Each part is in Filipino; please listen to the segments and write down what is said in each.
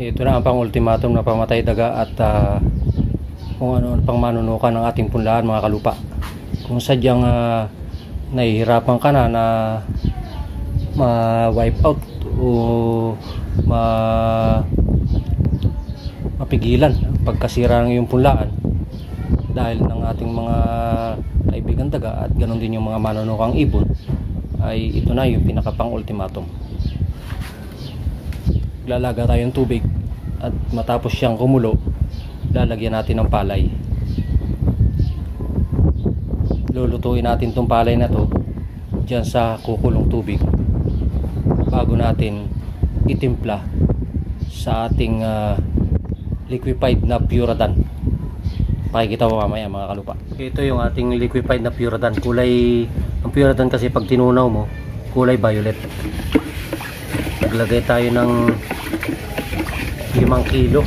Ito na ang pang-ultimatum na pamatay daga at kung ano pang manunukan ng ating punlaan, mga kalupa. Kung sadyang nahihirapan ka na ma-wipe out o mapigilan ang pagkasira ng iyong punlaan dahil ng ating mga kaibigan daga at ganoon din yung mga manunukang ibon, ay ito na yung pinaka-pang-ultimatum. Lalaga tayong tubig at matapos siyang kumulo, lalagyan natin ng palay. Lulutuin natin tong palay na to dyan sa kukulong tubig bago natin itimpla sa ating liquefied na Puradan. Pakikita mo mamaya, mga kalupa. Ito yung ating liquefied na Puradan. Kulay, ang Puradan kasi pag tinunaw mo, kulay violet. Naglagay tayo ng 5 kilo.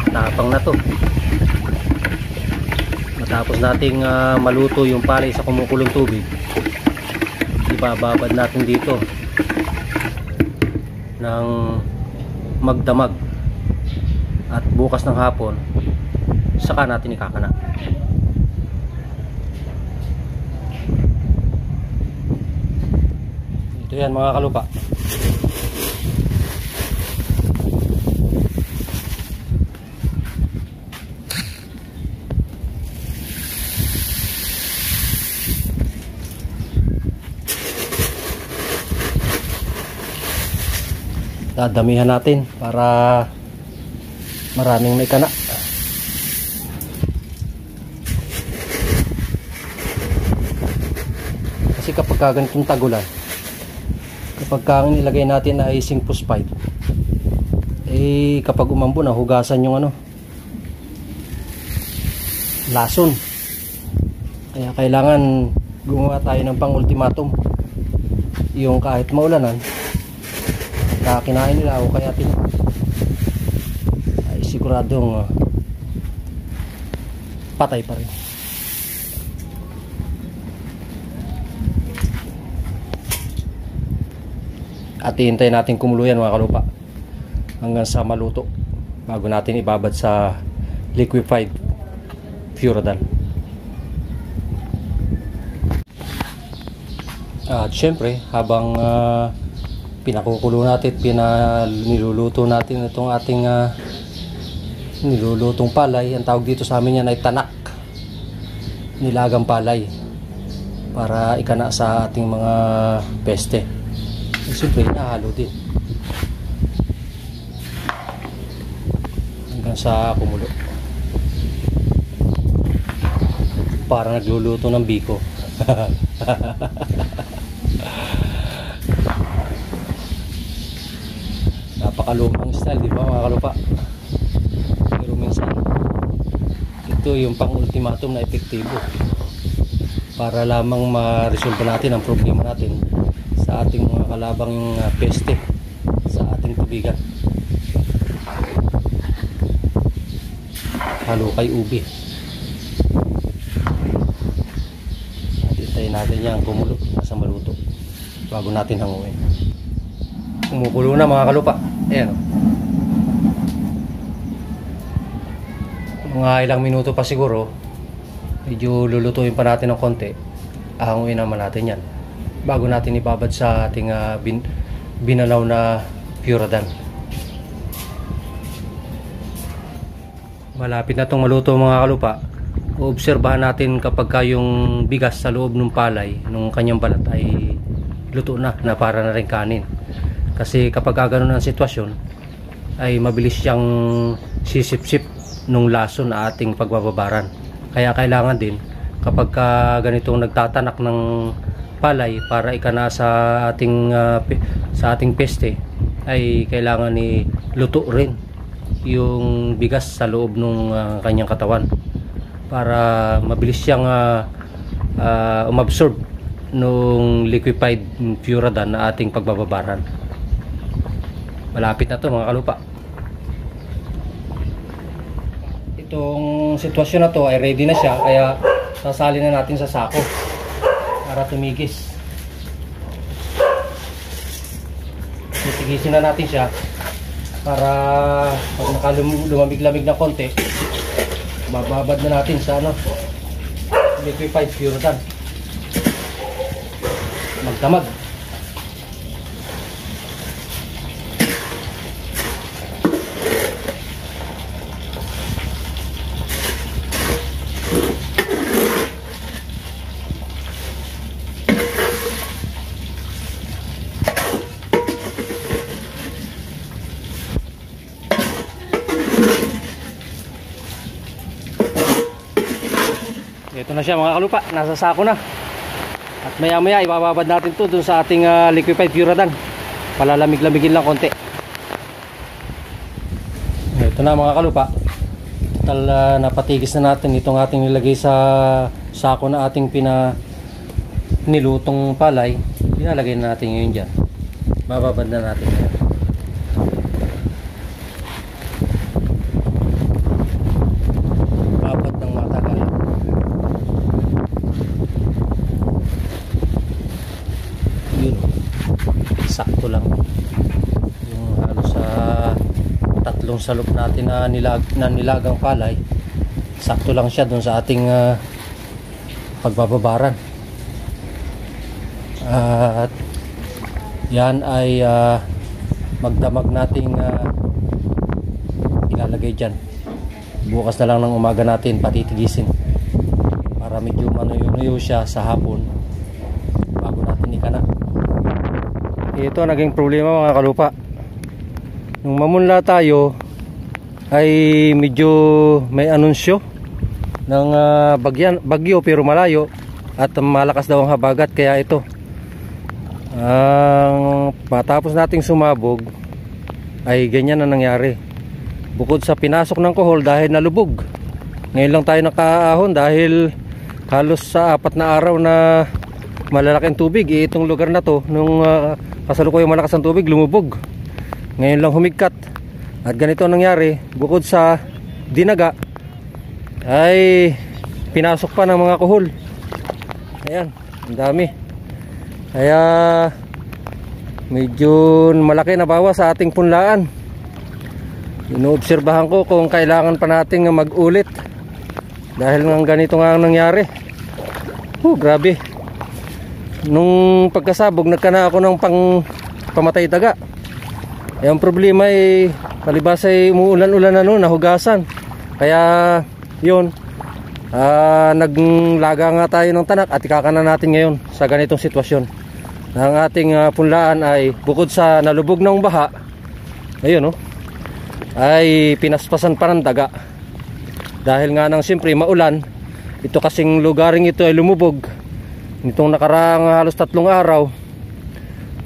Tapang na to. Matapos nating maluto yung palay sa kumukulong tubig, ibababad natin dito ng magdamag at bukas ng hapon saka natin ikakana. Ito yan, mga kalupa. Dadamihan natin para maraming may kana. Kasi kapag ganitong tagulan, kapag ang nilagay natin ay zinc phosphide, kapag umambo na, hugasan yung lason. Kaya kailangan gumawa tayo ng pang-ultimatum, yung kahit maulanan, kinain nila o kaya ay siguradong patay pa rin. At hihintayin natin kumulo yan, mga kalupa, hanggang sa maluto bago natin ibabad sa liquefied Puradan. At syempre, habang pinakukulo natin, niluluto natin itong ating nilulutong palay. Ang tawag dito sa amin yan ay tanak, nilagang palay, para ikana sa ating mga peste. Siyempre inahalo din hanggang sa kumulo, para nagluluto ng biko. Napakalumang style, di ba, mga kalupa? Pero minsan ito yung pang-ultimatum na epektibo para lamang ma-resolve natin ang problema natin sa ating mga kalabang peste sa ating tubigan. Halo kay ubi. At hintayin natin yan kumulo, nasa maluto, bago natin hanguin. Kumukulo na, mga kalupa. Ayan, mga ilang minuto pa siguro, medyo lulutuin pa natin ng konti, ahanguin naman natin yan bago natin ibabad sa ating binalaw na Puradan. Malapit na itong maluto, mga kalupa. Obserbahan natin kapag yung bigas sa loob ng palay, nung kanyang balat, ay luto na para na rin kanin. Kasi kapag gano'n ang sitwasyon, ay mabilis siyang sisip-sip nung lason na ating pagbababaran. Kaya kailangan din kapag ganitong nagtatanak ng palay para ikana sa ating peste, ay kailangan ni luto rin yung bigas sa loob ng kanyang katawan para mabilis siyang umabsorb nung liquefied Puradan na ating pagbababaran. Malapit na to, mga kalupa. Itong sitwasyon na to ay ready na siya, kaya sasali na natin sa sako para tumigis. Titigisin na natin siya para pag nakalumamig-lamig na konti, mababad na natin sa ano, liquefied pure dan. Magdamag. Ito na siya mga kalupa, nasa sako na. At maya maya ibababad natin to dun sa ating liquefied pure dan. Palalamig-lamigin lang konti. Ito na mga kalupa. Total napatigis na natin itong ating nilagay sa sako na ating nilutong palay. Pinalagay na natin ngayon dyan. Bababad na natin. Babad ng matagal. Yun, sakto lang yung halos sa tatlong salop natin na nilagang palay, sakto lang siya dun sa ating pagbababaran. At yan ay magdamag nating ilalagay dyan. Bukas na lang ng umaga natin patitigisin para medyo manuyo-nuyo siya sa hapon bago natin ikanak. Ito naging problema mga kalupa. Nung mamunla tayo ay medyo may anunsyo ng bagyo pero malayo at malakas daw ang habagat, kaya ito matapos nating sumabog ay ganyan na nangyari. Bukod sa pinasok ng kohol dahil nalubog, ngayon lang tayo nakaahon dahil halos sa 4 na araw na malalaking tubig. Itong lugar na to nung kasalukuyang malakas ang tubig lumubog, ngayon lang humigkat. At ganito ang nangyari, bukod sa dinaga ay pinasok pa ng mga kuhol. Ayan, ang dami. Kaya medyo malaki na bawas sa ating punlaan. Inoobserbahan ko kung kailangan pa nating mag-ulit dahil ng ganito nga ang nangyari. Grabe. Nung pagkasabog nagkana ako ng pamatay daga. Ang problema ay palibas ay umuulan-ulan na noon, nahugasan. Kaya yun, naglaga nga tayo ng tanak at ikakana natin ngayon sa ganitong sitwasyon. Ang ating punlaan ay bukod sa nalubog ng baha, ayun ay pinaspasan pa ng daga. Dahil nga nang siyempre maulan, ito kasing lugaring ito ay lumubog. Nitong nakaraang halos 3 araw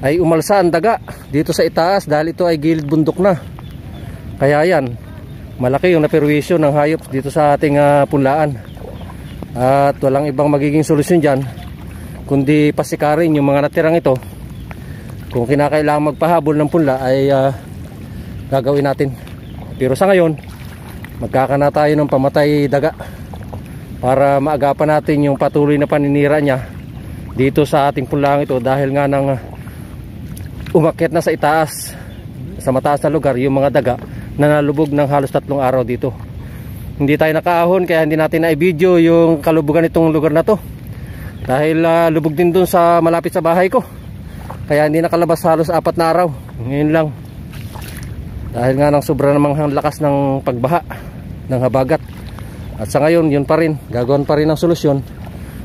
ay umalsa ang daga dito sa itaas dahil ito ay gilid bundok na. Kaya yan, malaki yung naperwisyo ng hayop dito sa ating punlaan. At walang ibang magiging solusyon dyan kundi pasikarin yung mga natirang ito. Kung kinakailangan magpahabol ng punla ay gagawin natin. Pero sa ngayon, magkakana tayo ng pamatay daga para maagapan natin yung patuloy na paninira niya dito sa ating punlaang ito, dahil nga nang umakyat na sa itaas, sa mataas na lugar, yung mga daga na nalubog ng halos 3 araw dito. Hindi tayo nakaahon kaya hindi natin na-video yung kalubugan itong lugar na to dahil lubog din dun sa malapit sa bahay ko, kaya hindi nakalabas halos 4 na araw. Ngayon lang, dahil nga ng sobra namang lakas ng pagbaha ng habagat. At sa ngayon, yun pa rin, gagawin pa rin ang solusyon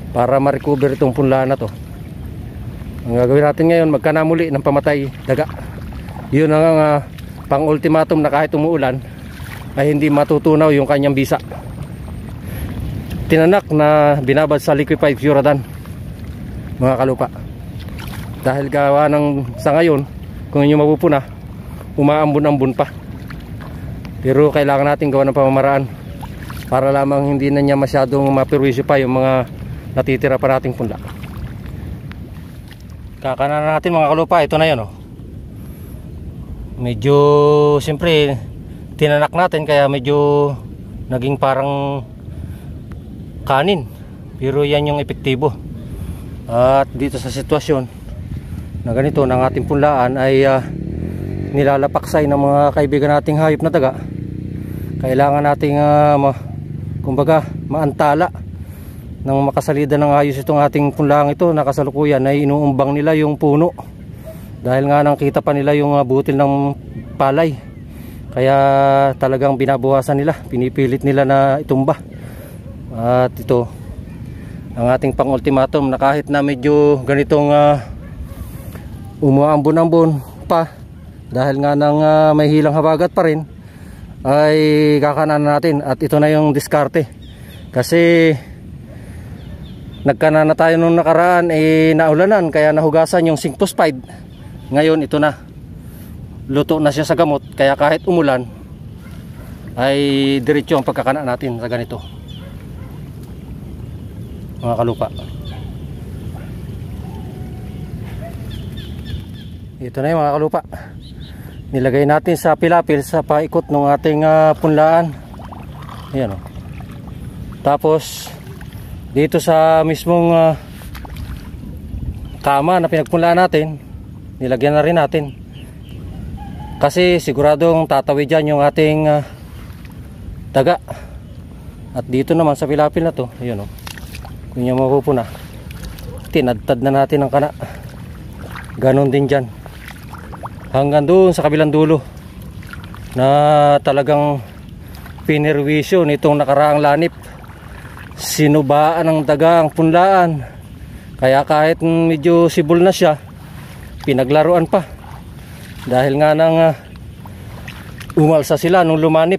para ma-recover itong punlaan na to. Ang gagawin natin ngayon, magkana muli ng pamatay daga. Yun ang pang-ultimatum na kahit umuulan ay hindi matutunaw yung kanyang bisa. Tinanak na binabad sa liquefied pure dan, mga kalupa. Dahil gawa ng sa ngayon, kung inyo mapupuna, umaambon-ambon pa. Pero kailangan natin gawa ng pamamaraan para lamang hindi na niya masyadong mapirwisyo pa yung mga natitira pa nating punla. Kakanan natin mga kalupa, ito na yun Medyo siyempre tinanak natin kaya medyo naging parang kanin, pero yan yung epektibo. At dito sa sitwasyon na ganito ng ating punlaan ay nilalapaksay ng mga kaibigan nating hayop na daga. Kailangan nating kumbaga maantala nang makasalida ng ayos itong ating punlang ito na kasalukuyan ay inuumbang nila yung puno dahil nga nakita pa nila yung butil ng palay, kaya talagang binabuhasan nila, pinipilit nila na itumba. At ito ang ating pang-ultimatum na kahit na medyo ganitong umuambon-ambon pa dahil nga nang may hilang habagat pa rin, ay kakanan natin. At ito na yung diskarte, kasi nagkana na tayo nung nakaraan naulanan, kaya nahugasan yung zinc phosphide. Ngayon ito na, luto na siya sa gamot, kaya kahit umulan ay diretso ang pagkakana natin sa ganito mga kalupa. Ito na yung mga kalupa, nilagay natin sa pilapil sa paikot ng ating punlaan. Ayan o. Tapos dito sa mismong kama na pinagpunlaan natin, nilagyan na rin natin, kasi siguradong tatawid dyan yung ating daga. At dito naman sa pilapil na to, ayan o, kung yung mapupuna, tinadtad na natin ang kana. Ganon din dyan hanggang doon sa kabilang dulo na talagang pinerwisyo nitong nakaraang lanip. Sinubaan ng daga ang punlaan, kaya kahit medyo sibol na siya, pinaglaruan pa dahil nga nang umalsa sila nung lumanip,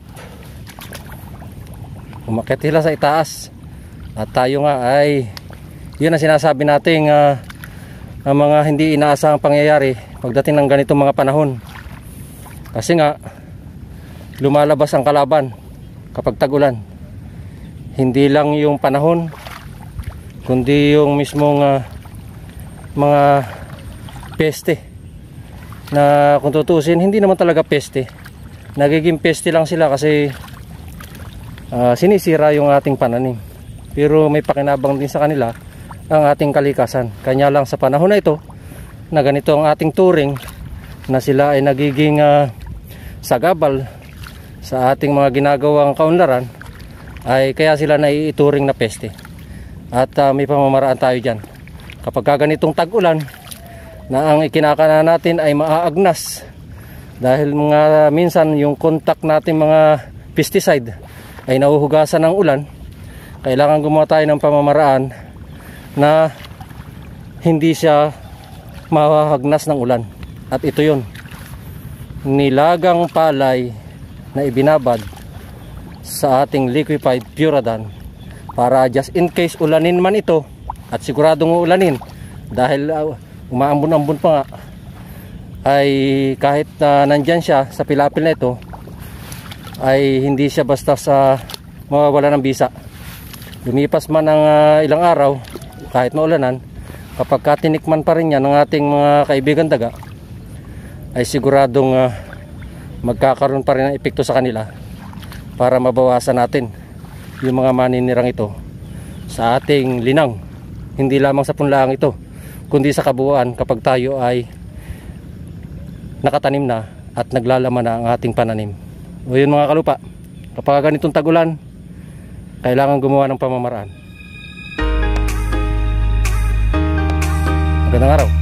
umakyat sila sa itaas. At tayo nga ay yun ang sinasabi nating ang mga hindi inaasahang pangyayari pagdating ng ganitong mga panahon, kasi nga lumalabas ang kalaban kapag tag-ulan. Hindi lang yung panahon, kundi yung mismong mga peste na kung tutusin hindi naman talaga peste, nagiging peste lang sila kasi sinisira yung ating pananim, pero may pakinabang din sa kanila ang ating kalikasan. Kanya lang sa panahon na ito na ganito ang ating turing, na sila ay nagiging sagabal sa ating mga ginagawang kaunlaran, ay kaya sila naiituring na peste. At may pamamaraan tayo dyan. Kapag ganitong tag-ulan na ang ikinakana natin ay maaagnas, dahil mga minsan yung contact natin mga pesticide ay nahuhugasan ng ulan, kailangan gumawa tayo ng pamamaraan na hindi siya mahagnas ng ulan. At ito yun, nilagang palay na ibinabad sa ating liquefied Puradan, para just in case ulanin man ito, at siguradong ulanin dahil umaambon-ambon pa nga, ay kahit nandyan siya sa pilapil na ito, ay hindi siya basta sa mawawala ng bisa. Lumipas man ng ilang araw, kahit maulanan, kapag katinikman pa rin yan ng ating mga kaibigan daga, ay siguradong magkakaroon pa rin ng epekto sa kanila, para mabawasan natin yung mga maninirang ito sa ating linang. Hindi lamang sa punlaang ito, kundi sa kabuuan kapag tayo ay nakatanim na at naglalaman na ang ating pananim. O yun mga kalupa, kapag ganitong tagulan, kailangan gumawa ng pamamaraan. Magandang araw.